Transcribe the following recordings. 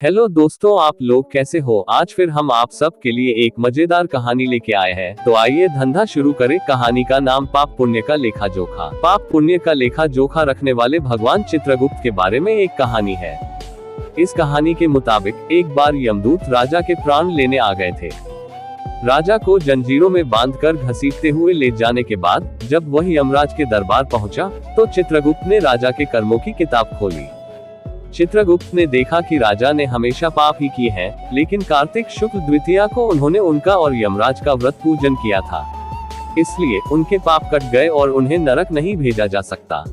Hello दोस्तों, आप लोग कैसे हो। आज फिर हम आप सब के लिए एक मजेदार कहानी लेके आए हैं। तो आइए धंधा शुरू करें। कहानी का नाम पाप पुण्य का लेखा जोखा। पाप पुण्य का लेखा जोखा रखने वाले भगवान चित्रगुप्त के बारे में एक कहानी है। इस कहानी के मुताबिक एक बार यमदूत राजा के प्राण लेने आ गए थे। राजा को जंजीरों में बांधकर घसीटते हुए ले जाने के बाद जब वह यमराज के दरबार पहुंचा, तो चित्रगुप्त ने राजा के कर्मों की किताब खोली। चित्रगुप्त ने देखा कि राजा ने हमेशा पाप ही किए हैं, लेकिन कार्तिक शुक्ल द्वितीया को उन्होंने उनका और यमराज का व्रत पूजन किया था। इसलिए उनके पाप कट गए और उन्हें नरक नहीं भेजा जा सकता।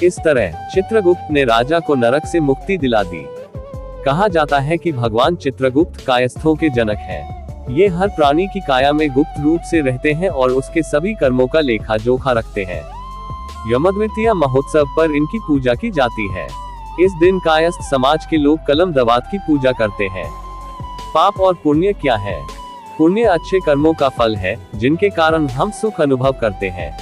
इस तरह चित्रगुप्त ने राजा को नरक से मुक्ति दिला दी। कहा जाता है कि भगवान चित्रगुप्त कायस्थों के जनक हैं। ये हर प्राणी की काया में गुप्त रूप से रहते हैं और उसके सभी कर्मों का लेखा जोखा रखते हैं। यमद्वितीया महोत्सव पर इनकी पूजा की जाती है। इस दिन कायस्थ समाज के लोग कलम दवात की पूजा करते हैं। पाप और पुण्य क्या है? पुण्य अच्छे कर्मों का फल है, जिनके कारण हम सुख अनुभव करते हैं।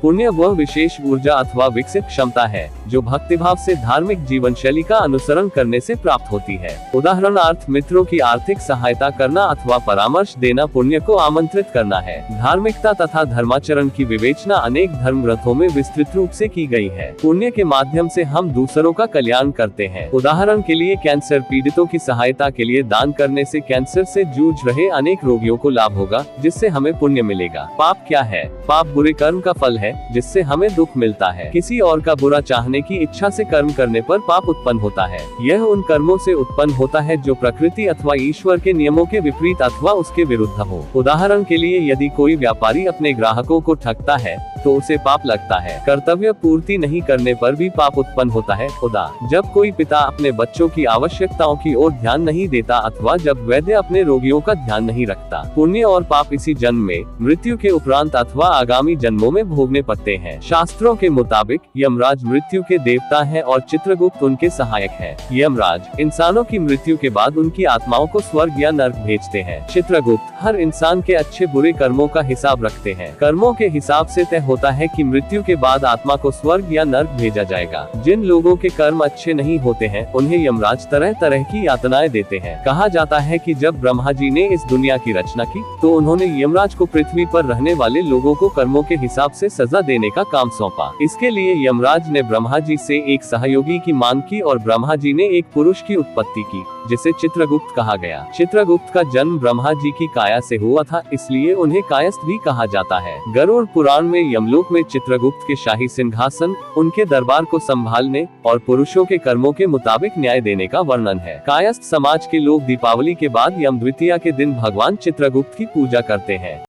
पुण्य वह विशेष ऊर्जा अथवा विकसित क्षमता है जो भक्तिभाव से धार्मिक जीवन शैली का अनुसरण करने से प्राप्त होती है। उदाहरणार्थ, मित्रों की आर्थिक सहायता करना अथवा परामर्श देना पुण्य को आमंत्रित करना है। धार्मिकता तथा धर्माचरण की विवेचना अनेक धर्म ग्रंथों में विस्तृत रूप से की गई है। पुण्य के माध्यम से हम दूसरों का कल्याण करते हैं। उदाहरण के लिए, कैंसर पीड़ितों की सहायता के लिए दान करने से कैंसर से जूझ रहे अनेक रोगियों को लाभ होगा, जिससे हमें पुण्य मिलेगा। पाप क्या है? पाप बुरे कर्म का फल है, जिससे हमें दुख मिलता है। किसी और का बुरा चाहने की इच्छा से कर्म करने पर पाप उत्पन्न होता है। यह उन कर्मों से उत्पन्न होता है जो प्रकृति अथवा ईश्वर के नियमों के विपरीत अथवा उसके विरुद्ध हो। उदाहरण के लिए, यदि कोई व्यापारी अपने ग्राहकों को ठगता है तो उसे पाप लगता है। कर्तव्य पूर्ति नहीं करने पर भी पाप उत्पन्न होता है। जब कोई पिता अपने बच्चों की आवश्यकताओं की ओर ध्यान नहीं देता अथवा जब वैद्य अपने रोगियों का ध्यान नहीं रखता। पुण्य और पाप इसी जन्म में, मृत्यु के उपरांत अथवा आगामी जन्मों में भोगने पड़ते हैं। शास्त्रों के मुताबिक यमराज मृत्यु के देवता हैं और चित्रगुप्त उनके सहायक हैं। यमराज इंसानों की मृत्यु के बाद उनकी आत्माओं को स्वर्ग या नर्क भेजते हैं। चित्रगुप्त हर इंसान के अच्छे बुरे कर्मों का हिसाब रखते हैं। कर्मों के हिसाब से तय होता है कि मृत्यु के बाद आत्मा को स्वर्ग या नर्क भेजा जाएगा। जिन लोगों के कर्म अच्छे नहीं होते हैं, उन्हें यमराज तरह तरह की यातनाएं देते हैं। कहा जाता है कि जब ब्रह्मा जी ने इस दुनिया की रचना की, तो उन्होंने यमराज को पृथ्वी पर रहने वाले लोगों को कर्मों के हिसाब से सजा देने का काम सौंपा। इसके लिए यमराज ने ब्रह्मा जी से एक सहयोगी की मांग की और ब्रह्मा जी ने एक पुरुष की उत्पत्ति की, जिसे चित्रगुप्त कहा गया। चित्रगुप्त का जन्म ब्रह्मा जी की काया से हुआ था, इसलिए उन्हें कायस्थ भी कहा जाता है। गरुड़ पुराण में यमलोक में चित्रगुप्त के शाही सिंहासन, उनके दरबार को संभालने और पुरुषों के कर्मों के मुताबिक न्याय देने का वर्णन है। कायस्थ समाज के लोग दीपावली के बाद यमद्वितीया के दिन भगवान चित्रगुप्त की पूजा करते हैं।